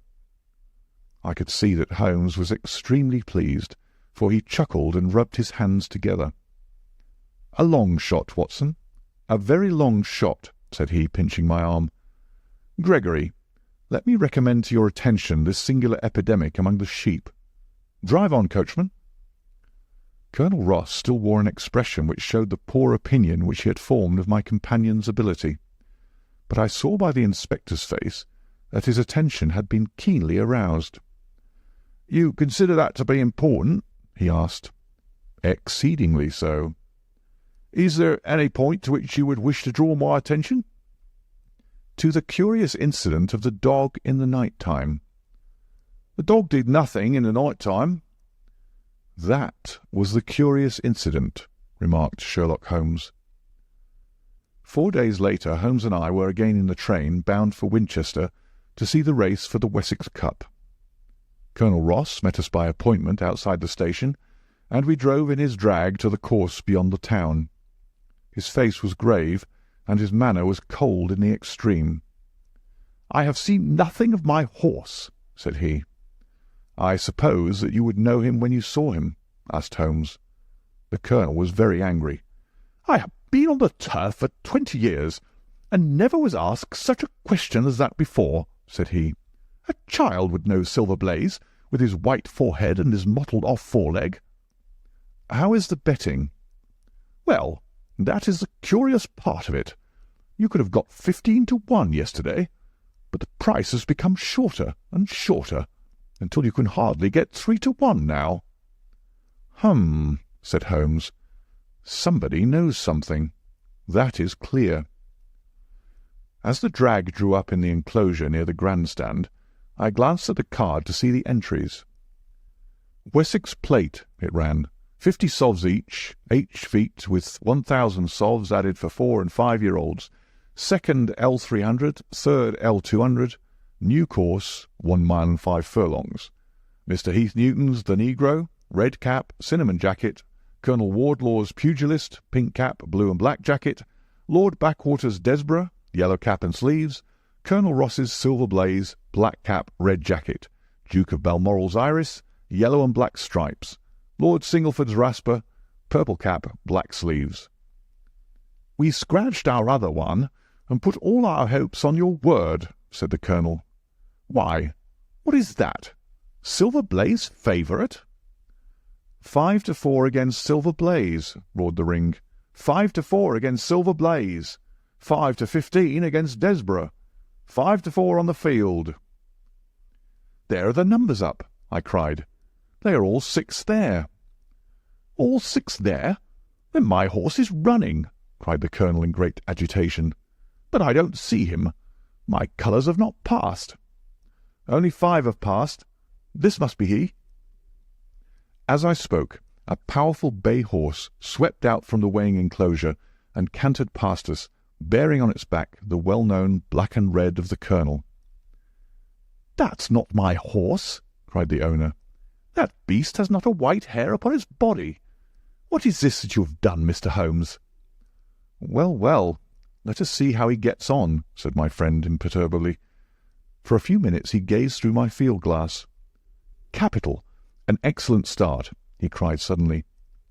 I could see that Holmes was extremely pleased, for he chuckled and rubbed his hands together. "A long shot, Watson, a very long shot," said he, pinching my arm. "Gregory, let me recommend to your attention this singular epidemic among the sheep. Drive on, coachman." Colonel Ross still wore an expression which showed the poor opinion which he had formed of my companion's ability, but I saw by the inspector's face that his attention had been keenly aroused. "You consider that to be important?" he asked. "Exceedingly so." "Is there any point to which you would wish to draw my attention?" "To the curious incident of the dog in the night-time." "The dog did nothing in the night-time." "That was the curious incident," remarked Sherlock Holmes. 4 days later Holmes and I were again in the train, bound for Winchester, to see the race for the Wessex Cup. Colonel Ross met us by appointment outside the station, and we drove in his drag to the course beyond the town. His face was grave, and his manner was cold in the extreme. "I have seen nothing of my horse," said he. "I suppose that you would know him when you saw him?" asked Holmes. The Colonel was very angry. "I have been on the turf for 20 years, and never was asked such a question as that before," said he. "A child would know Silver Blaze, with his white forehead and his mottled-off foreleg." "How is the betting?" "Well, that is the curious part of it. You could have got 15 to 1 yesterday, but the price has become shorter and shorter, until you can hardly get 3 to 1 now." "Hum," said Holmes. "Somebody knows something. That is clear." As the drag drew up in the enclosure near the grandstand, I glanced at the card to see the entries. "Wessex Plate," it ran, 50 sovs each, H feet, with 1,000 sovs added for 4 and 5-year-olds. Second L300, third L200, new course, 1 mile and 5 furlongs. Mr. Heath Newton's The Negro, red cap, cinnamon jacket. Colonel Wardlaw's Pugilist, pink cap, blue and black jacket. Lord Backwater's Desborough, yellow cap and sleeves. Colonel Ross's Silver Blaze, black cap, red jacket. Duke of Balmoral's Iris, yellow and black stripes. Lord Singleford's Rasper, purple cap, black sleeves." "We scratched our other one, and put all our hopes on your word," said the Colonel. "Why, what is that? Silver Blaze favourite?" 5 to 4 against Silver Blaze," roared the ring. 5 to 4 against Silver Blaze. 5 to 15 against Desborough. 5 to 4 on the field." "There are the numbers up," I cried. "They are all 6 there." "All 6 there? Then my horse is running," cried the Colonel in great agitation. "But I don't see him. My colours have not passed." "Only 5 have passed. This must be he." As I spoke, a powerful bay horse swept out from the weighing enclosure and cantered past us, bearing on its back the well-known black and red of the Colonel. "That's not my horse," cried the owner. "That beast has not a white hair upon its body. What is this that you have done, Mr. Holmes?" "Well, well, let us see how he gets on," said my friend imperturbably. For a few minutes he gazed through my field-glass. "Capital! An excellent start," he cried suddenly.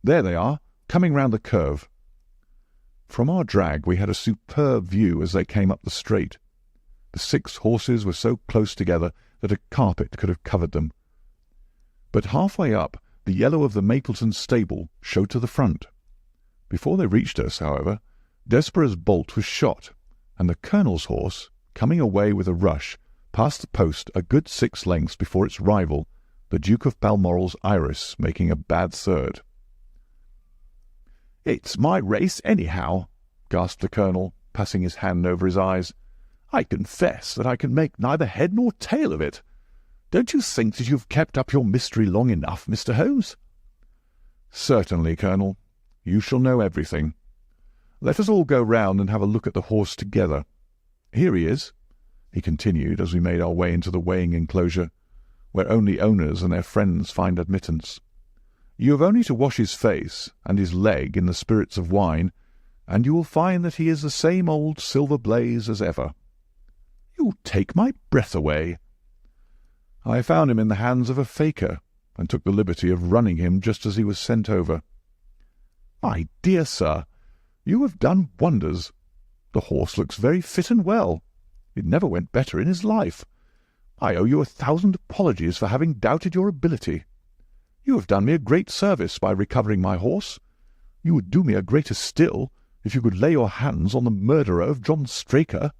"There they are, coming round the curve." From our drag we had a superb view as they came up the straight. The 6 horses were so close together that a carpet could have covered them. But half-way up, the yellow of the Mapleton stable showed to the front. Before they reached us, however, Desborough's bolt was shot, and the Colonel's horse, coming away with a rush, passed the post a good 6 lengths before its rival, the Duke of Balmoral's Iris, making a bad third. "It's my race, anyhow," gasped the Colonel, passing his hand over his eyes. "I confess that I can make neither head nor tail of it. Don't you think that you've kept up your mystery long enough, Mr. Holmes?" "Certainly, Colonel. You shall know everything. Let us all go round and have a look at the horse together. Here he is," he continued, as we made our way into the weighing enclosure, where only owners and their friends find admittance. "You have only to wash his face and his leg in the spirits of wine, and you will find that he is the same old Silver Blaze as ever." "You take my breath away." "I found him in the hands of a faker, and took the liberty of running him just as he was sent over." "My dear sir, you have done wonders. The horse looks very fit and well. It never went better in his life. I owe you 1,000 apologies for having doubted your ability." You have done me a great service by recovering my horse. You would do me a greater still if you could lay your hands on the murderer of John Straker."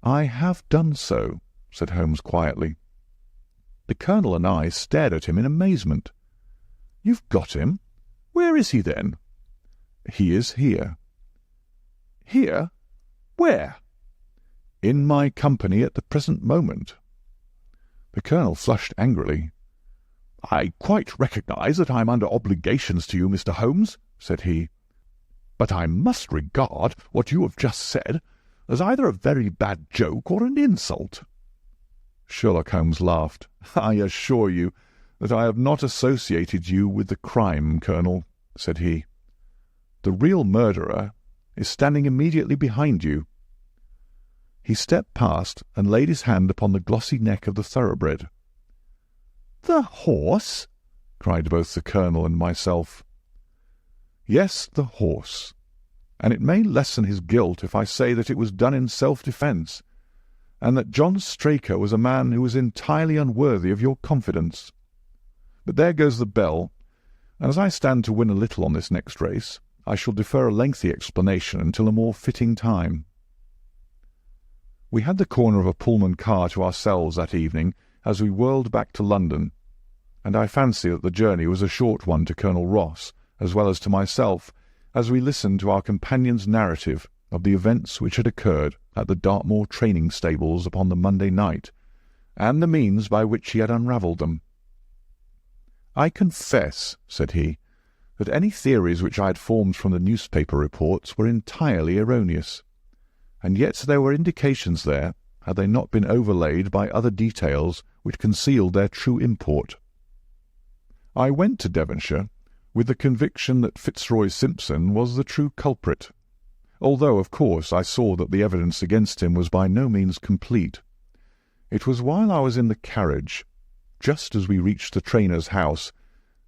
"I have done so," said Holmes quietly. The Colonel and I stared at him in amazement. "You've got him? Where is he, then?" "He is here." "Here? Where?" "In my company at the present moment." The Colonel flushed angrily. "I quite recognize that I am under obligations to you, Mr. Holmes," said he, "but I must regard what you have just said as either a very bad joke or an insult." Sherlock Holmes laughed. "I assure you that I have not associated you with the crime, Colonel," said he. "The real murderer is standing immediately behind you." He stepped past and laid his hand upon the glossy neck of the thoroughbred. "The horse?" cried both the Colonel and myself. "Yes, the horse. And it may lessen his guilt if I say that it was done in self-defence, and that John Straker was a man who was entirely unworthy of your confidence. But there goes the bell, and as I stand to win a little on this next race, I shall defer a lengthy explanation until a more fitting time." We had the corner of a Pullman car to ourselves that evening as we whirled back to London, and I fancy that the journey was a short one to Colonel Ross, as well as to myself, as we listened to our companion's narrative of the events which had occurred at the Dartmoor training stables upon the Monday night, and the means by which he had unravelled them. "I confess," said he, "that any theories which I had formed from the newspaper reports were entirely erroneous, and yet there were indications there, had they not been overlaid by other details which concealed their true import. I went to Devonshire with the conviction that Fitzroy Simpson was the true culprit, although, of course, I saw that the evidence against him was by no means complete. It was while I was in the carriage, just as we reached the trainer's house,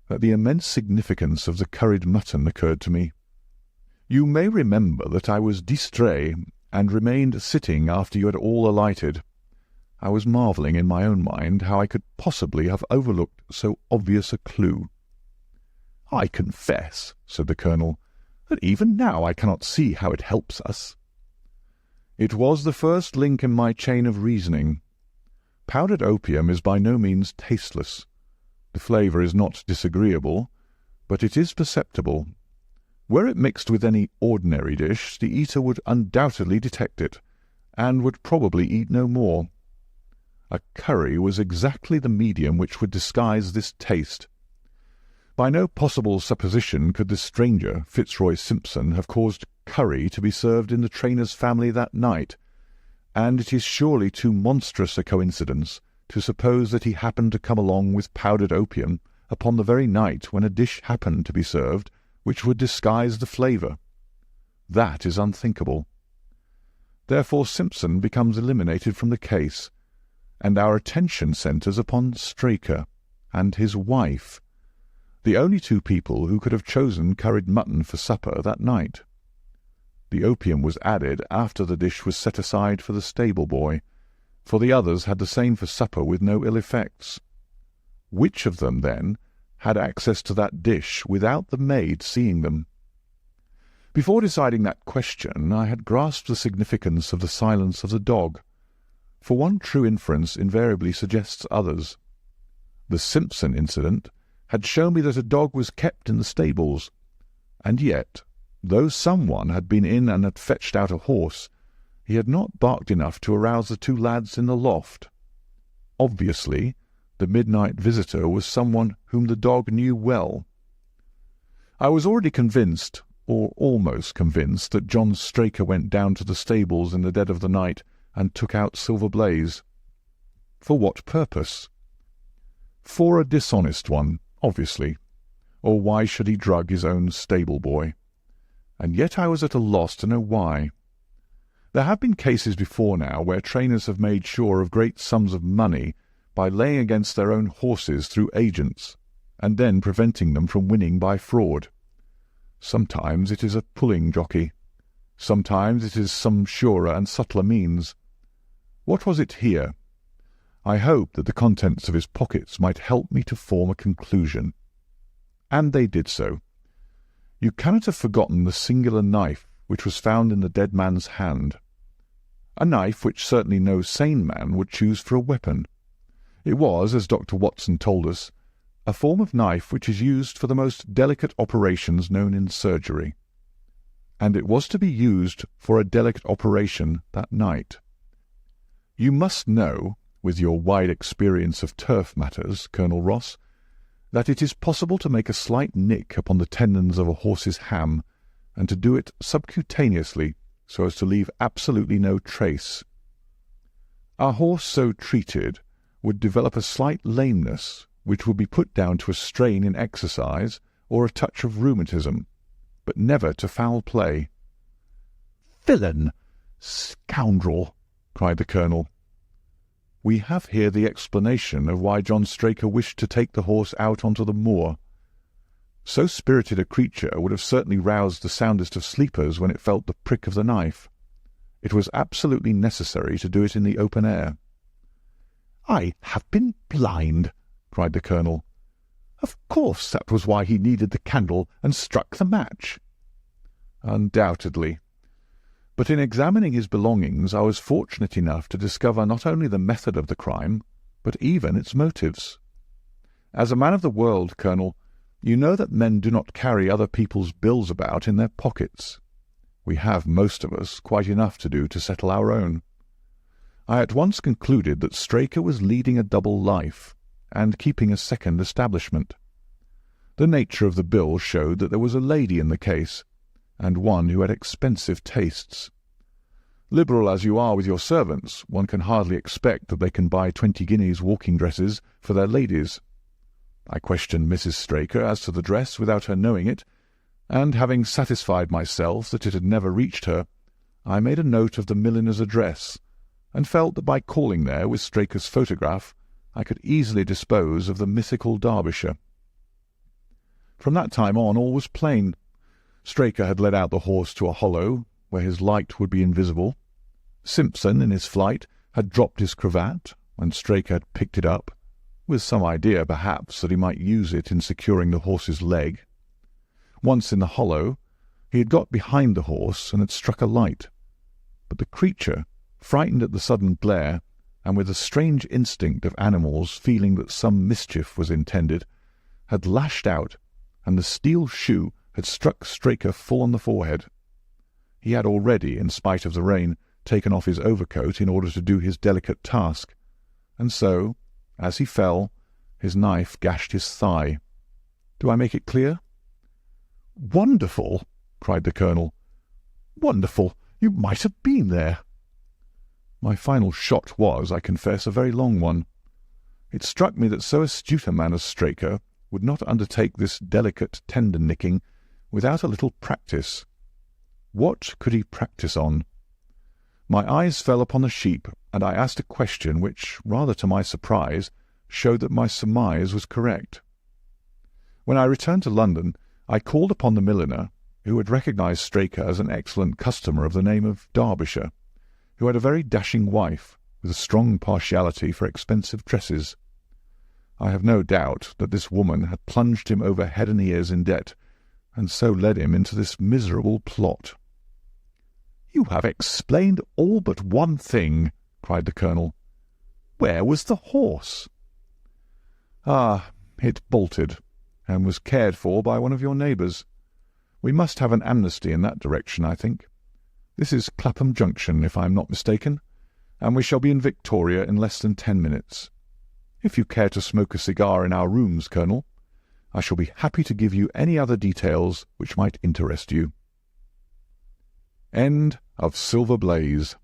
that the immense significance of the curried mutton occurred to me. You may remember that I was distrait and remained sitting after you had all alighted. I was marvelling in my own mind how I could possibly have overlooked so obvious a clue. "I confess," said the Colonel, "that even now I cannot see how it helps us." "It was the first link in my chain of reasoning. Powdered opium is by no means tasteless. The flavour is not disagreeable, but it is perceptible. Were it mixed with any ordinary dish, the eater would undoubtedly detect it, and would probably eat no more. A curry was exactly the medium which would disguise this taste. By no possible supposition could the stranger, Fitzroy Simpson, have caused curry to be served in the trainer's family that night, and it is surely too monstrous a coincidence to suppose that he happened to come along with powdered opium upon the very night when a dish happened to be served which would disguise the flavour. That is unthinkable. Therefore Simpson becomes eliminated from the case, and our attention centres upon Straker and his wife, the only two people who could have chosen curried mutton for supper that night. The opium was added after the dish was set aside for the stable-boy, for the others had the same for supper with no ill effects. Which of them, then, had access to that dish without the maid seeing them? Before deciding that question, I had grasped the significance of the silence of the dog, for one true inference invariably suggests others. The Simpson incident had shown me that a dog was kept in the stables, and yet, though someone had been in and had fetched out a horse, he had not barked enough to arouse the two lads in the loft. Obviously, the midnight visitor was someone whom the dog knew well. I was already convinced, or almost convinced, that John Straker went down to the stables in the dead of the night and took out Silver Blaze. For what purpose? For a dishonest one, obviously, or why should he drug his own stable-boy? And yet I was at a loss to know why. There have been cases before now where trainers have made sure of great sums of money by laying against their own horses through agents, and then preventing them from winning by fraud. Sometimes it is a pulling jockey. Sometimes it is some surer and subtler means. What was it here? I hoped that the contents of his pockets might help me to form a conclusion. And they did so. You cannot have forgotten the singular knife which was found in the dead man's hand. A knife which certainly no sane man would choose for a weapon. It was, as Dr. Watson told us, a form of knife which is used for the most delicate operations known in surgery. And it was to be used for a delicate operation that night. You must know, with your wide experience of turf matters, Colonel Ross, that it is possible to make a slight nick upon the tendons of a horse's ham, and to do it subcutaneously, so as to leave absolutely no trace. A horse so treated would develop a slight lameness, which would be put down to a strain in exercise or a touch of rheumatism, but never to foul play. "Villain! Scoundrel!" cried the Colonel. We have here the explanation of why John Straker wished to take the horse out onto the moor. So spirited a creature would have certainly roused the soundest of sleepers when it felt the prick of the knife. It was absolutely necessary to do it in the open air. "I have been blind," cried the Colonel. "Of course that was why he needed the candle and struck the match." "Undoubtedly. But in examining his belongings I was fortunate enough to discover not only the method of the crime, but even its motives. As a man of the world, Colonel, you know that men do not carry other people's bills about in their pockets. We have, most of us, quite enough to do to settle our own. I at once concluded that Straker was leading a double life, and keeping a second establishment. The nature of the bill showed that there was a lady in the case, and one who had expensive tastes. Liberal as you are with your servants, one can hardly expect that they can buy 20 guineas walking dresses for their ladies. I questioned Mrs. Straker as to the dress without her knowing it, and having satisfied myself that it had never reached her, I made a note of the milliner's address, and felt that by calling there with Straker's photograph I could easily dispose of the mythical Derbyshire. From that time on all was plain. Straker had led out the horse to a hollow, where his light would be invisible. Simpson, in his flight, had dropped his cravat, and Straker had picked it up, with some idea, perhaps, that he might use it in securing the horse's leg. Once in the hollow, he had got behind the horse and had struck a light. But the creature, frightened at the sudden glare, and with the strange instinct of animals feeling that some mischief was intended, had lashed out, and the steel shoe had struck Straker full on the forehead. He had already, in spite of the rain, taken off his overcoat in order to do his delicate task, and so, as he fell, his knife gashed his thigh. Do I make it clear? "Wonderful!" cried the Colonel. "Wonderful! You might have been there." My final shot was, I confess, a very long one. It struck me that so astute a man as Straker would not undertake this delicate tender-nicking without a little practice. What could he practise on? My eyes fell upon the sheep, and I asked a question which, rather to my surprise, showed that my surmise was correct. When I returned to London, I called upon the milliner, who had recognized Straker as an excellent customer of the name of Derbyshire, who had a very dashing wife, with a strong partiality for expensive dresses. I have no doubt that this woman had plunged him over head and ears in debt, and so led him into this miserable plot. "You have explained all but one thing," cried the Colonel. "Where was the horse?" "Ah, it bolted, and was cared for by one of your neighbours. We must have an amnesty in that direction, I think. This is Clapham Junction, if I am not mistaken, and we shall be in Victoria in less than 10 minutes. If you care to smoke a cigar in our rooms, Colonel, I shall be happy to give you any other details which might interest you." End of Silver Blaze.